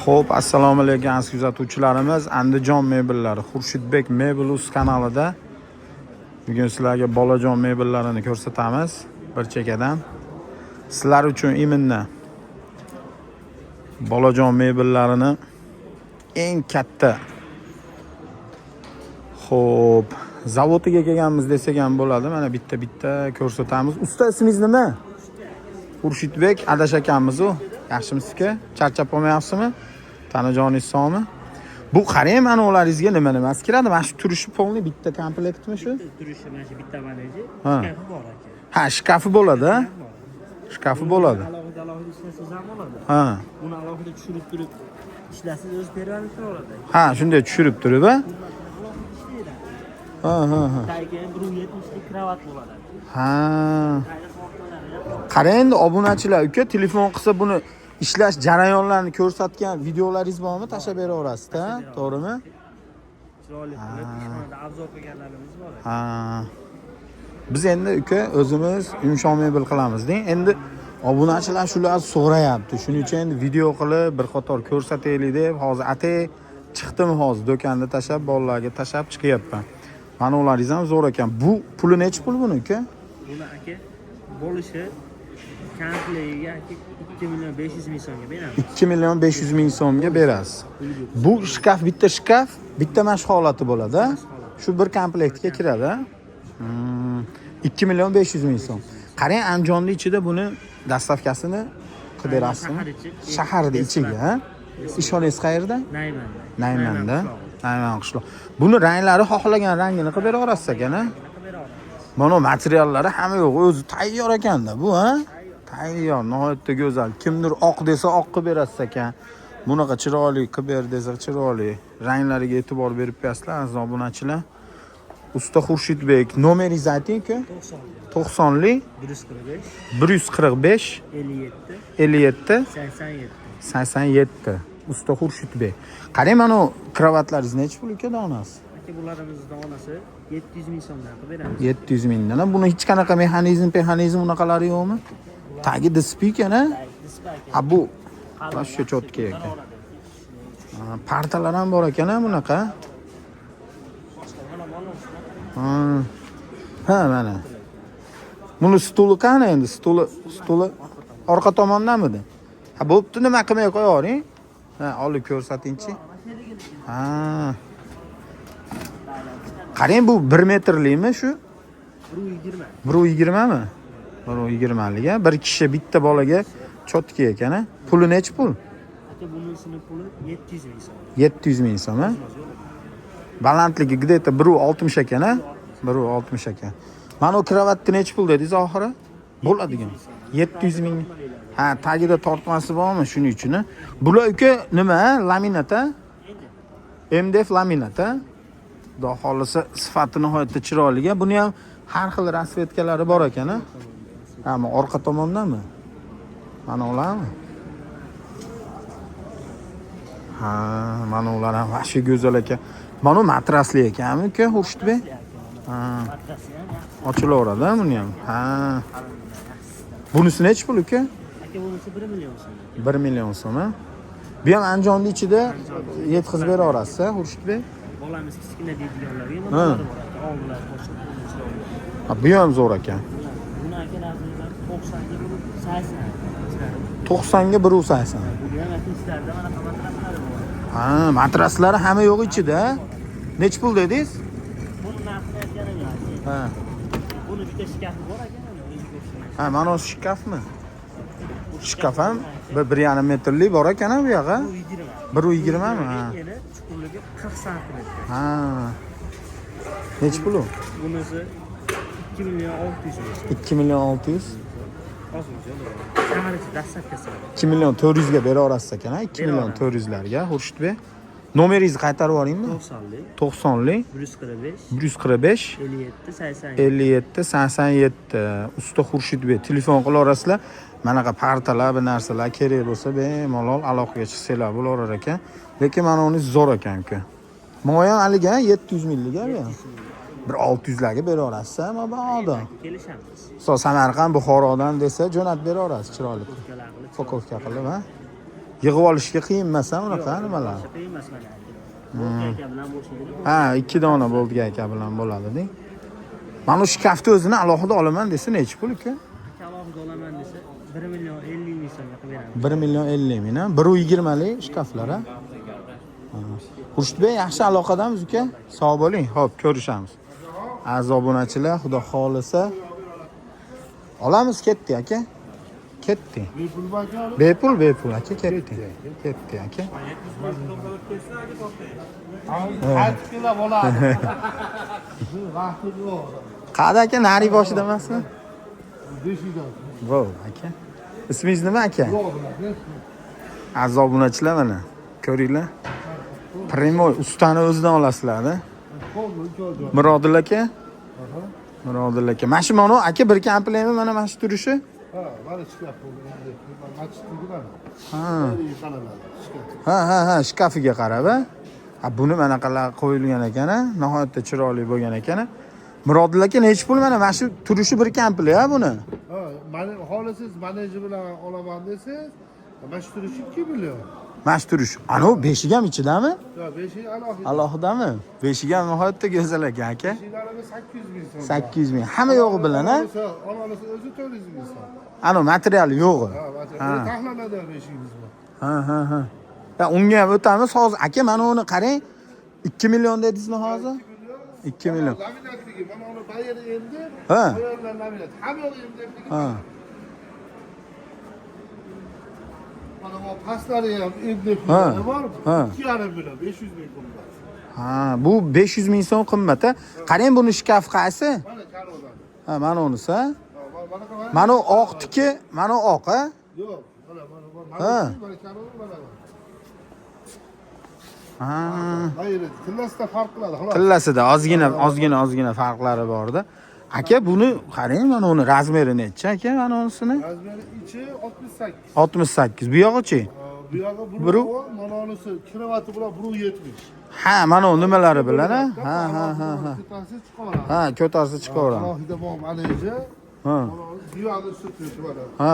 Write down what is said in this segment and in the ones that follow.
Xo'p, assalomu alaykum aziz kuzatuvchilarimiz. Andijon mebellari Xurshidbek Mebelus kanalida bugun sizlarga bolajon mebellarini ko'rsatamiz bir chekkadan. Sizlar uchun iminni bolajon mebellarini eng katta xo'p, zavodiga kelganmiz desak ham bo'ladi. Mana bitta ko'rsatamiz. Usta, ismingiz nima? Xurshidbek Adash akamiz u. Yaxshimisiz-ku? Charchab qolmayapsizmi? Tanajoningiz sog'mi? Bu qarang, mana ularga nimasi kiradi? Mana shu turishi polni bitta komplektmi shu? Turishi mana shu bitta manajer. Shkafi bor aka. Ha, shkafi bo'ladi. Shkafi bo'ladi. Alohida ishlasangiz ham bo'ladi. Ha. Buni alohida tushirib turib ishlasangiz o'zi permanent bo'ladi. Ha, shunday tushirib turib, ha? Ha. Tagiga 170 lik kravat bo'ladi. Ha. Qarang endi obunachilar uka, telefon qilsa buni ishlash jarayonlarini ko'rsatgan videolaringiz bormi? Tashlab beraverasiz-da, to'g'rimi? Chiroyli qilib ishxonada obzor qilganlarimiz bor. Ha. Biz endi uka o'zimiz yumshoq mebel qilamiz-deng. Endi obunachilar shularni so'rayapti. Shuning uchun endi video qilib bir qator ko'rsataylik deb hozir atay chiqdim hozir do'konda tashlab, bolalarga tashlab chiqyapman. Mana ularingiz ham zo'r ekan. Bu puli necha pul buni uka? Buni aka bo'lishi kompleksiga 2 million 500 ming so'mga beramiz. 2 million 500 ming so'mga berasiz. Bu shkaf, bitta shkaf, bitta mashq holati bo'ladi. Shu bir komplektga kiradi. 2 million 500 ming so'm. Qarang, Andijonning ichida buni dastavkasini qilib berasizmi? Shaharda ichiga, ha? Ishxonangiz qayerda? Naymanda. Nayman qishloq. Buni ranglari xohlagan rangini qilib beraverasiz ekan-a? Mana materiallari hamma yo'q, o'zi tayyor ekanda bu, ha? Tayyor, nihoyatda go'zal. Kimdir oq desa oq qilib berasiz ekan. Bunaqa chiroyli qilib ber desa chiroyli. Ranglariga e'tibor berib qo'yasizlar, aziz obunachilar. Usta Xurshidbek, nomeringizni ayting-ku. 90lik 145 57 87. Usta Xurshidbek. Qarang, mana kravatlaringiz necha pul ekan donasi? Aka, bularimiz donasi 700 ming so'mdan qilib beramiz. 700 mingdan. Buni hech qanaqa mexanizm unaqalari yo'qmi? Tagi displey ekan-a? Ha, bu boshqa cho'tka ekan. Partalar ham bor ekan-a bunaqa? Ha, mana. Buni stuli qani endi? Stuli orqa tomondamidi? Ha, bo'pti, nima qilmay qo'yavering? Ha, olib ko'rsatingchi. Ha. Qarang, bu 1 metrlikmi shu? 120. 120 mi? 120 lik, ha? Bir kishi bitta bolaga cho'tka ekan-a. Puli necha pul? Aka, buning puli 700 ming so'm. 700 ming so'm, ha? Balandligi где-то 160 ekan-a? 160 ekan. Mana bu kravatni necha pul dedingiz oxiri? Bo'ladigan. 700 ming. Ha, tagida tortmasi bormi shuning uchun? Bular uka nima? Laminat, ha? MDF laminat, ha? Xudo xolisa sifati nihoyatda chiroyli. Buni ham har xil rasvetkalari bor ekan-a? Ha, orqa tomondami? Mana ularmi? Ha, mana ular ham vashi go'zal ekan. Mana matrasli ekanmi uka Xurshidbek? Ha. Ochilaveradi buni ham. Ha. Bunisi necha pul uka? Aka, bunisi 1 million so'm. 1 million so'm, ha? Bu ham Andijonning ichida yetkazib beraverasiz, ha, Xurshidbek? Bolamiz kichkina deydiganlarga nima bor aka? Oldlar boshqa. Ha, bu ham zo'r ekan. Buni aka narxi 90 ga 80. 90 ga 180. Bu ham atislarda mana matraslari bor. Ha, matraslari hamma yo'q ichida. Necha pul dedingiz? Buni narxini aytganim yo'q. Ha. Buni bitta shkafi bor aka, o'zingiz ko'rsangiz. Ha, mana shu shkafmi? Shkaf ham 1,5 metrlik bor ekan-a bu yoqqa. 120 mi? Ha. Yana chuqurligi 40 santimetr. Ha. Necha pul u? Bunisi 2 million 600 ming. 2 million 600. Hozircha kamarasi dastavkasi. 2 million 400 ga beraverasiz ekan-a? 2 million 400 larga Xurshidbek. Nomeringizni qaytarib yuboringmi? 90lik 145 57 87. Usta Xurshidbek, telefon qilaverasizlar. Manaqa partalar, bir narsalar kerak bo'lsa bemalol aloqaga chiqsanglar bo'lar ekan. Lekin mana uni zo'r ekan uka. Mo'yan aliga 700 minglik bu. Bir 600 larga beraverasiz, mabodo. Kelishamiz. Samarqand, Buxorodan desa jo'natib beraverasiz chiroyli. Fokovka qilib, ha? Yig'ib olishga qiyin emas unaqa nimalar. Qiyin emas mana. Boltga aka bilan bo'lishadi. Ha, 2 dona boltga aka bilan bo'ladi-da. Mana shu shkafni o'zini alohida olaman desa nechi pul ekan? Alohida olaman desa 1 million 50 ming so'mga qilib beramiz. 1 million 50 ming, ha? 120 lik shkaflar, ha? Xurshidbek, yaxshi aloqadamiz uka. Sog' bo'ling. Xo'p, ko'rishamiz. Aziz obunachilar, xudo xolisa olamiz, ketdi aka. Ketdi. Bepul aka, ketdi. Ketdi aka. Qaytib bo'ladi. Vaqti yo'q. Qada aka, nari boshida emasmi? Beshikdan. Vo, aka. Ismingiz nima aka? Yo'q bilan. Aziz obunachilar, mana ko'ringlar. Primoy ustani o'zidan olasizlar-da. Mirodil aka. Mirodil aka. Mana shu mana aka bir komplektmi mana shu turishi? Ha, mana shkaf bo'ldi. Mana chiqdilar. Ha, shkafiga qarab, ha. Buni mana qala qo'yilgan ekan, nihoyatda chiroyli bo'lgan ekan. Mirodil aka nechi pul mana shu turishi bir komplekt, ha buni? Ha, mana xolisiz menejer bilan olaman desiz, mana shu turishi 2 million. Mana shu turish. Ana u beshigi ham ichidami? Yo, beshik alohida. Alohidami? Beshigi ham nihoyatda go'zal ekan, aka. Beshiklarimiz 800 ming so'm. 800 ming. Hamma yo'g'i bilan, ha? Onalisi o'zi 400 ming so'm. Ana materiali yo'g'i. Ha, taxlanadi beshigimiz bor. Ha. Ya unga ham o'tamiz hozir. Aka, mana uni qarang. 2 million dedingizmi hozir? 2 million. Laminatligi, mana uni bayeri endi. Ha. Bayerlar laminat. Hamma yo'q endi. Ha. Mana bu pastlari ham endi Ha. bor. Ha. 2,5 million, 500 ming qimmat. Ha, bu 500 ming so'm qimmat, ha. Qarang buni shkaf qaysi? Mana karodan. Ha, mana unisi, ha. Mana Mana u oq tiki, mana u oq, ha. yo'q, mana Ha. mana karodan mana. Ha. Bayeri tillasida farq qiladi, xolos. Tillasida ozgina farqlari bor-da. Aka, buni qarang, mana uni razmeri necha aka, mana unisini? Razmeri ichi 68. 68. Bu yog'ichi? Bu yog'i Buru? mana unisi kilovati bilan 170. Ha, mana u nimalari bilan, ha. Ha. Ketasi chiqaveradi. Ha, ko'tarsa chiqaveradi. Alohida bor maneja. Ha. Diyorni sutish mana. Ha.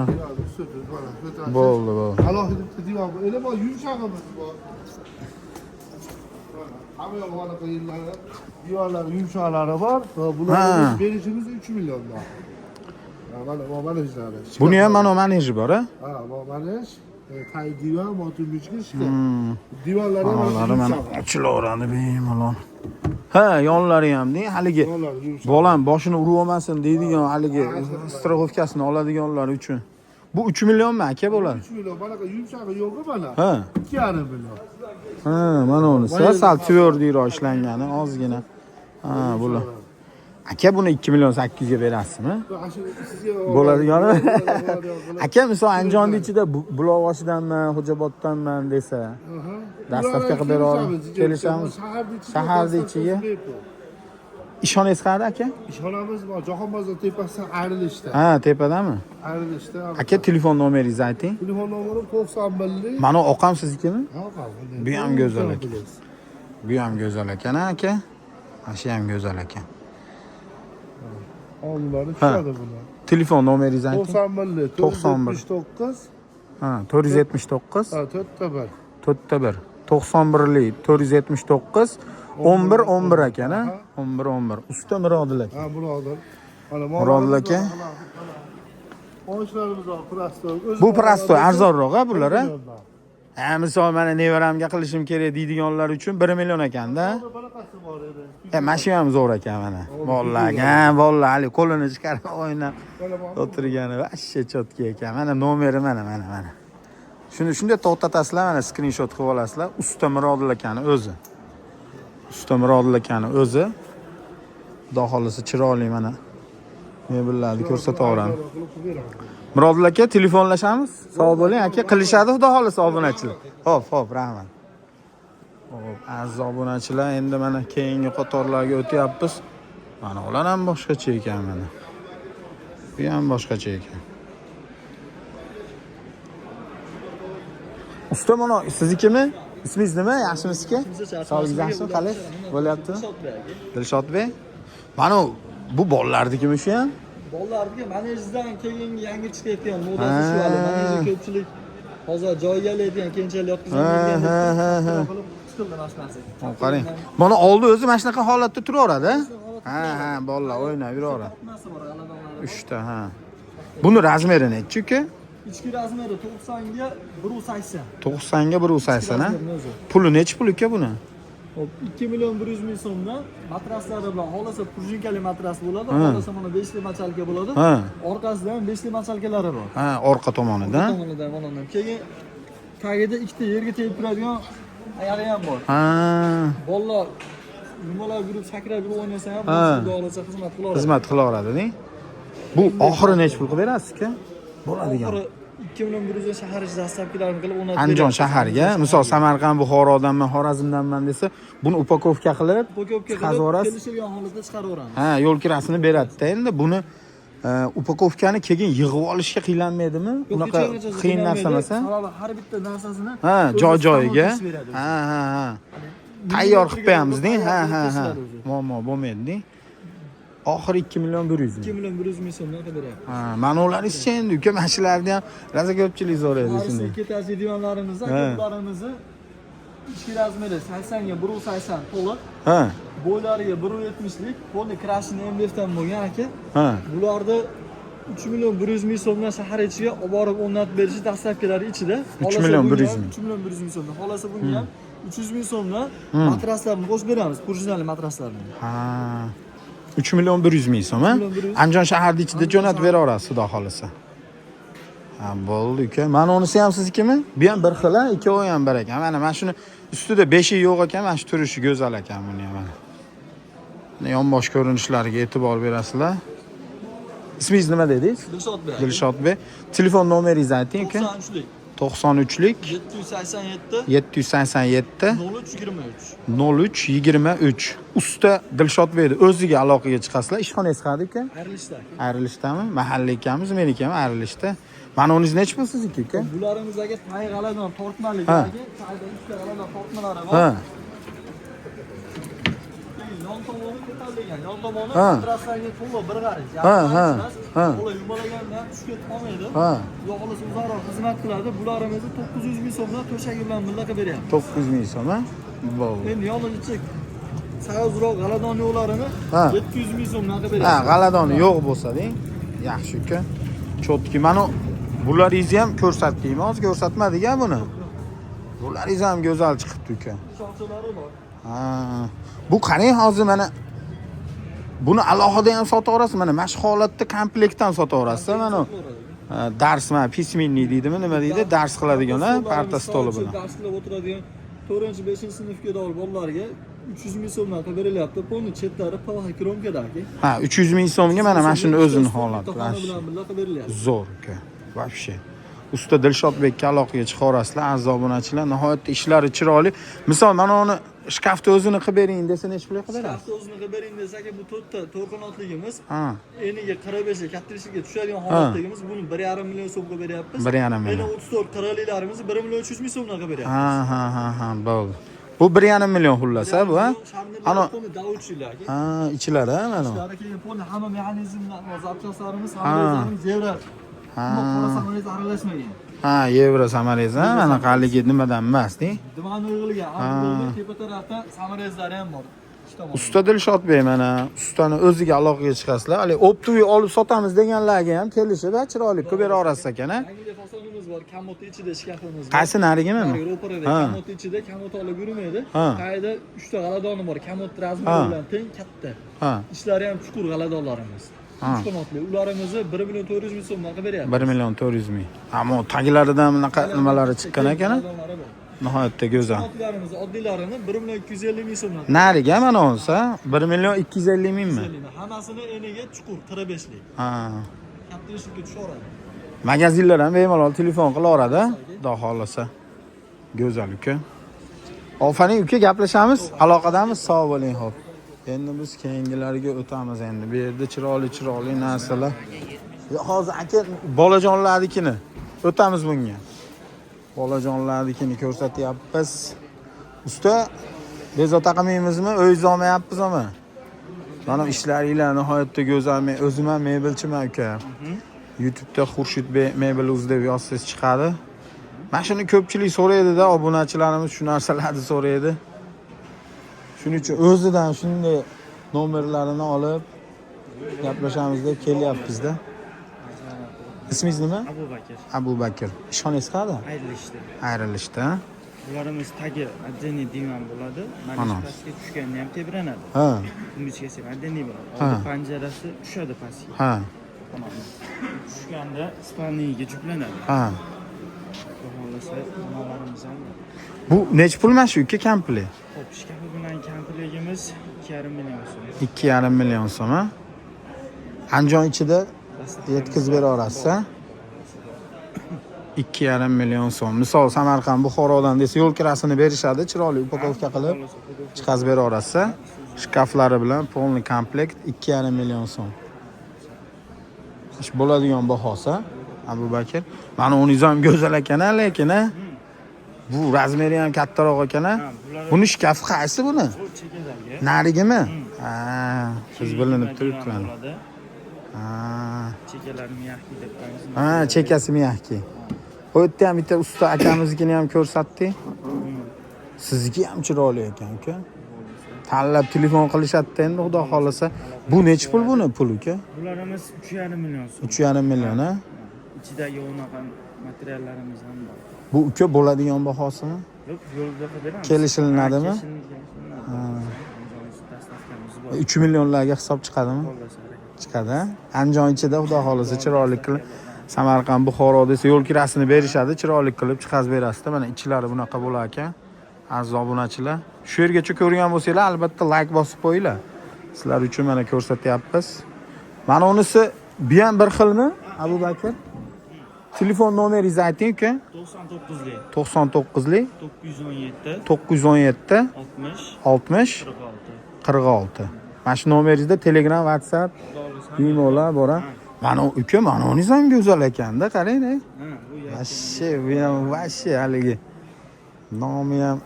Diyorni sutish mana. Ko'tarsa. Bo'ldi. Alohida diyor bor. Endi bor yumshog'imiz bor. Hamma yo'q mana qo'yiladi. Diyorlar yumshoqlari bor. Bularni berishimiz 3 milliondan. Mana ishlari. Buni ham mana maneji bor, ha? Ha, manej. Tay diyor, motorbichki shkaf. Diyorlari ham Yonlari mana ochilaveradi bemalol. Ha, yonlari ham deng, haligi bolam boshini urib olmasin deydigan haligi strixovkasini oladiganlar uchun. Bu 3 millionmi aka bo'ladi? 3 million. Mana yumshog'i yo'qmi mana? Ha. 2,5 million. Ha, mana unisi sal tvyordiyroq ishlangani, ozgina. Ha, bular. Aka, buni 2 million 800 ga berasizmi? Bo'ladigani. Aka, misol Andijonning ichida Buloqboshidanman, Xo'joboddanman desa, dastavka qilib bera olamiz. Kelishamiz. Shaharda ichiga. Ishxonangiz qayerda aka? Ishxonamiz bor, Jahon bozor tepasida ayrilishda. Ha, tepadami? Ayrilishda. Aka, telefon nomeringizni ayting. Telefon nomerim 91. Mana oqam siznikimi? Ha, qoldi. Bu ham go'zal ekan. Bu ham go'zal ekan, aka. Mana shu ham go'zal ekan. Onlari tushadi bular. Telefon nomeringizni ayting. 91 479. Ha, 479. Ha, 4 4 91lik 479 11 ekan, ha? 11. Usta Mirodil aka. Ha, Mirodil. Mana Mirodil aka. Oshlarimiz bor, prostoy. Bu prostoy arzonroq, ha, bular, ha? Ha, misol mana nevaramga qilishim kerak deydiganlar uchun 1 million ekanda. Bunaqasi bor edi. Mana shu ham zo'r ekan mana. Vallahi, ha, vallahi qo'lini chiqarib o'ynab o'tirgani vashshe chotki ekan. Mana nomeri mana. Shuni shunday to'xtatasizlar, mana skrinshot qilib olasizlar. Usta Mirodil akani o'zi. Usta Mirodil akani o'zi. Xudo xolisi chiroyli mana. Mebellarni ko'rsataveramiz. Mirodil aka, telefonlashamiz. Sog' bo'ling aka, qilishadi xudo xolisi obunachilar. Xo'p, rahmat. Xo'p, aziz obunachilar, endi mana keyingi qatorlarga o'tyapmiz. Mana ular ham boshqacha ekan mana. Bu ham boshqacha ekan. Usta, mana siznikimi? Ismingiz nima? Yaxshimisiz aka? Sog'ligingiz yaxshimi? Qalay bo'lyapti? Dilshodbek. Mana bu bolalarnikimi shu ham? Bolalarga manejdan keyin yangi chiqayotgan modasi shu hali. Manej ko'pchilik Hozir joyiga elayotgan keyinchalik yotqizib ha. chiqildi mashinasi. Qarang. Mana oldi o'zi mana shunaqa holatda turaveradi. Ha, bolalar o'ynab yuraveradi. Nasi bor g'aladonlari. 3 ta, ha. Buni razmeri nechi uka? Ichki razmeri 90 ga 180. 90 ga 180 ha. Puli nechi pul uka buni? Hop, 2 million 100 ming so'mdan matraslari bilan xohlasa prujninkali matras bo'ladi, xohlasa mana 5 li machalka bo'ladi. Ha. Orqasida ham 5 li machalkalari bor. Ha, orqa tomonida. Tomonidan mana keyin tagida ikkita yerga tegib turadigan ayog'i ham bor. Ha. Bolalar nimalar yurib sakrab yurib o'ynasa ham Ha. bu xohlasa xizmat qilaveradi. Xizmat qilaveradi-da. Bu oxiri nechi pul qilib berasiz-ku? Bo'ladigan. Oxiri 2 million 100 shahar ichida dastlabkilarini qilib o'rnatib Andijon shaharga, misol Samarqand, Buxorodanman, Xorazmdanman desa, buni upakovka qilib, Pokovka chiqarib qilib yuborasiz. kelishilgan holatda chiqaraveramiz. Ha, yo'l kirasini beradi-da. Endi buni upakovkani keyin yig'ib olishga qiynalmaydimi? Unaqa qiyin narsa emas, ha? Sababi har bitta narsasini Ha, joy-joyiga. o'zi beradi. Ha, ha, ha. Tayyor qilib qo'yamiz-da. Ha, ha, ha. Muammo bo'lmaydi-da. Oxiri 2 million 100 2 ming. million 100 ming so'mdan qilyapti. Ha, mana ular-chi endi uka mashinlarni ham raza ko'pchilik so'raydi Qarshi shunday. ketasi divonlarimizni, ko'plarimizni ichki razmeri 80 ga 180 to'liq, Ha, bo'ylariga 170lik, qo'lni krashini MDFdan bo'lgan aka. ha. Bularni 3 million 100 ming so'mdan shahar ichiga olib borib o'rnatib berishi dastlabkilari ichida. 3 million 100 ming. 3 million 100 ming so'mdan. Xolasa bunga ham 300 ming so'mdan matraslarni qo'shib beramiz, prujinali matraslarni. Ha. 3 million 100 ming so'm, ha? 3 million 100. Andijon shaharida ichida jo'natib beraverasiz, xudo xolasa. Ha, bo'ldi uka. Mana unisi ham siznikimi? Bu ham bir xil, ha? Ikkovi ham bir ekan. Mana shuni ustida 5 yo'q ekan, mana shu turishi go'zal ekan buni ham. Mana yonbosh ko'rinishlariga e'tibor berasizlar. Ismingiz nima dedingiz? Dilshodbek. Dilshodbek. Telefon nomeringizni ayting uka. 93lik 93lik 787 787 0323. 0323. Usta Dilshodbekni o'ziga aloqaga chiqasizlar. Ishxonangiz qayerda uka? Arilishda. Ayrilishdami? Mahalliy ekanmiz, meniki ham Ayrilishda. Mana uningiz nechi pul sizniki uka? Bularimizdagi tay g'aladon tortmali Ha. yoki tayda ikkita g'aladon tortmalari bor. Ha. Yon tomoni ko'tarilgan, yon tomoni Ha. matraslarga to'liq bir g'ariz. Ha, ha, ha. Bola yumalaganda tushib ketib qolmaydi. Ha. Xudo xolasa uzoqroq xizmat qiladi. Bularimizni 900 ming so'mdan to'shagi bilan birga qilib beryapmiz. 900 ming so'm, ha? Bo'ldi. Endi yonigacha sayozroq g'aladon yo'llarini Ha. 700 ming so'mdan qilib Ha, beryapmiz. g'aladoni yo'q bo'lsa-deng. Yaxshi uka. Chotki. Mana bularingizni ham ko'rsatdingmi? Hozir ko'rsatmadik-a buni. Bularingiz ham go'zal chiqibdi uka. Shoxchalari bor. Ha. Bu qarang hozir mana buni alohida ham sotaverasiz. Mana shu holatda komplektdan sotaverasiz, mana. Dars mana pisminniy deydimi, nima deydi? Dars qiladigan, ha, parta stoli bilan. Dars qilib o'tiradigan 4-5 sinfga dor bolalarga 300 ming so'mdan qilib berilyapti. Buni chetlari PVH kromkadagi. Ha, 300 ming so'mga mana shuni o'zini holati. bilan birga qilib berilyapti. Zo'r uka. Вообще. Usta Dilshodbekka aloqaga chiqaverasizlar, aziz obunachilar. Nihoyatda ishlari chiroyli. Misol mana uni shkafni o'zini qilib bering desa necha pulga qilib berasiz? Shkafni o'zini qilib bering desak, bu 4 ta 4 qanotligimiz. Ha. Eniga 45 ga kattirishiga tushadigan holatligimiz buni 1,5 million so'mga beryapmiz. 1,5 million. Endi 34 40liklarimizni 1 million 300 ming so'mdan qilib beryapmiz. Ha, ha, ha, ha, bo'ldi. Bu 1,5 million xullas, ha, bu, ha? Ana, Ana davutchilarga. ha, ichiladi, ha, mana. Ular keyin pulni hamma mexanizmlar, zapchastlarimiz, hamma zevra. Ha. Qora samolyot aralashmagan. Ha, yevro samarez, ha, mana qaligi nimadan emas-da. Divan o'g'ilgan, hamma tepa tarafda samarezlari ham bor. Usta Dilshodbek mana ustani o'ziga aloqaga chiqasizlar. Hali optoviy olib sotamiz deganlarga ham kelishib, chiroyli qilib bera olasiz ekan, ha? Yangi fasonimiz bor, kamot ichida shkafimiz bor. Qaysi narigimi? Ro'parada Ha. kamot ichida kamot olib yurmaydi. Ha. Qayda 3 ta g'aladoni bor, kamot razmeri Ha. bilan teng katta. Ha. Ishlari ham chuqur g'aladonlarimiz. Ha. 3 qanotli. Ularimizni 1 million 400 ming so'mdan qilib beryapmiz. 1 million 400 ming. Ammo taglaridan bunaqa nimalari chiqqan ekan, ha? G'aladonlari bor. Nihoyatda go'zal. Qanotlarimiz oddiylarini 1 million 250 ming so'mdan. Nariga mana olsa 1 million 250 mingmi? Hammasini eniga chuqur 45lik. Ha. Katta eshikka tushaveradi. Magazinlar ham bemalol telefon qilaveradi, xudo xolasa. Go'zal uka. Ofaning uka, gaplashamiz, aloqadamiz. Sog' bo'ling, xo'p. Endi biz keyingilariga o'tamiz endi. Bu yerda chiroyli narsalar. Hozir aka bolajonlarnikini o'tamiz bunga. Bolajonlarnikini ko'rsatyapmiz. Usta, bezovta qilmaymizmi? O'zingiz olmayapmizmi? Mana ishlaringlar nihoyatda go'zal. Men o'zim ham mebelchiman uka. YouTube'da Xurshidbek Mebel.uz deb yozsangiz chiqadi. Mana shuni ko'pchilik so'raydi-da, obunachilarimiz shu narsalarni so'raydi. Shuning uchun o'zidan shunday nomerlarini olib gaplashamiz deb kelyapmiz-da. Ismingiz nima? Abu Bakr. Abu Bakr. Ishxonangiz qayerda? Ayrilishdi. Ayrilishda. Bularimiz tagi madaniy divan bo'ladi. Mana Ana. shu pastga tushganda ham tebranadi. Ha, Kumuchgacha madaniy bo'ladi. Ha. Oldi panjarasi tushadi pastga. ha, Tamam. Tushganda spalniyaga juplanadi. ha. Xohlasa nimalarimiz ham bor. Bu nech pul mana shu 2 komplet? Xo'p, shkafi bilan komplegimiz 2,5 million so'm. 2,5 million so'm. Ha? Andijon ichida yetkazib bera olasiz, ha? 2,5 million so'm. Misol Samarqand, Buxorodan desa yo'l kirasini berishadi, chiroyli upakovka qilib chiqazib bera olasiz. Ha? Shkaflari bilan polni komplekt 2,5 million so'm. Ish bo'ladigan bahosi, Abu Bakr. Mana uningiz ham go'zal ekan, lekin ha? Bu razmeri ham kattaroq ekan, ha? Buni shkafi qaysi buni? Bu chekadagi. Narigimi? Ha, siz bilinib turibdi divan mana. bo'ladi. Ha. Chekalar miyahki deb qo'yamiz. Ha, chekasi miyahki. Bu yerda ham bitta usta akamiznikini ham ko'rsatdik. Sizniki ham chiroyli ekan, uka. Tanlab telefon qilishadi endi, xudo xolasa. Bu nech pul buni pul, uka? Bularimiz 3,5 million so'm. 3,5 million, ha? Ichidagi unaqa materiallarimiz ham bor. Bu uka bo'ladigan bahosimi? Yo'q, yo'lda beramiz. Kelishilinadimi? Ha. 3 millionlarga hisob chiqadimi? Chiqadi. Andijon ichida xudo xolasa chiroyli qilib Samarqand, Buxoro desa yo'l kirasini berishadi, chiroyli qilib chiqazib berasizda. Mana ichlari bunaqa bo'lar ekan. Aziz obunachilar, shu yergacha ko'rgan bo'lsanglar, albatta like bosib qo'yinglar. Sizlar uchun mana ko'rsatyapmiz. Mana unisi bu ham bir xilmi, Abu Bakr? Telefon nomeringizni ayting, uka. 99lik 99lik 917 917 60 60 46. 46. Mana shu nomeringizda Telegram, WhatsApp, emaillar bor. Mana uka, mana uningiz ham go'zal ekanda, qarang-da. Ha, bu Vashshe, bu ham vashshe haligi. Nomi ham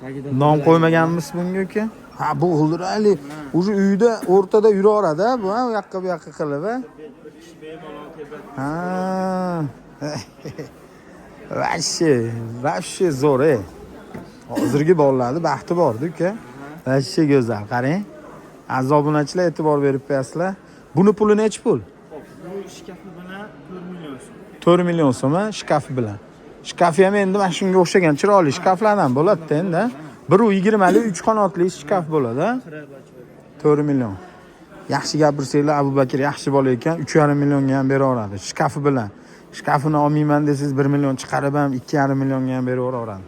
tagida nom qo'ymaganmiz bunga uka. Ha, bu g'ildirali. O'sha uyda o'rtada yuraveradi, bu ham u yoqqa bu yoqqa qilib, ha. Ha. Vashshe zo'r, ey. Hozirgi bolalarning baxti bor-da, uka. Vashshe go'zal, qarang. Aziz obunachilar, e'tibor berib qo'yasizlar. Buni puli nech pul? Bu shkafi bilan 4 million so'm. 4 million so'm, shkafi bilan. Shkafi ham endi mana shunga o'xshagan chiroyli shkaflardan bo'ladi-da endi. 120 lik 3 qanotli shkaf bo'ladi, ha? 4 million. Yaxshi gapirsanglar, Abu Bakr yaxshi bola ekan, 3,5 millionga ham beraveradi shkafi bilan. Shkafini olmayman desangiz 1 million chiqarib ham 2,5 millionga ham beraveradi.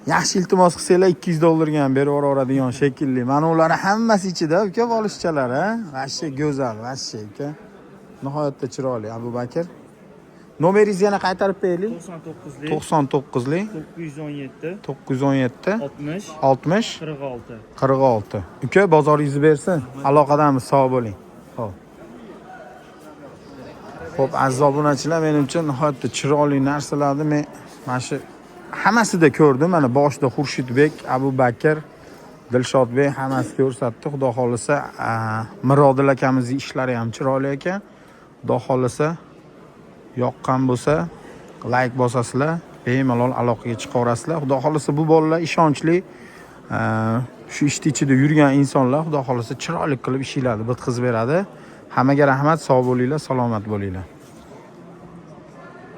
Yaxshi iltimos qilsanglar 200 dollarga ham beraveradigan shekilli. Mana ular hammasi ichida uka bolishchalar, ha? Vashshe go'zal, vashshe uka. Nihoyatda chiroyli Abu Bakr. Nomeringizni yana qaytarib beraylik. 99lik 99lik 917 917 60 60 46. 46. Uka, bozoringizni bersin. Aloqadamiz, sog' bo'ling. Xo'p. Xo'p, aziz obunachilar, menimcha nihoyatda chiroyli narsalarni men mana shu hammasida ko'rdim. Mana boshida Xurshidbek, Abu Bakr, Dilshodbek hammasi ko'rsatdi. Xudo xolasa, Mirodil akamizning ishlari ham chiroyli ekan. Xudo xolasa, yoqqan bo'lsa, like bosasizlar, bemalol aloqaga chiqaverasizlar. Xudo xolasa bu bolalar ishonchli, shu ishning ichida yurgan insonlar, xudo xolasa chiroyli qilib ishinglarni bitkazib beradi. Hammaga rahmat, sog' bo'linglar, salomat bo'linglar.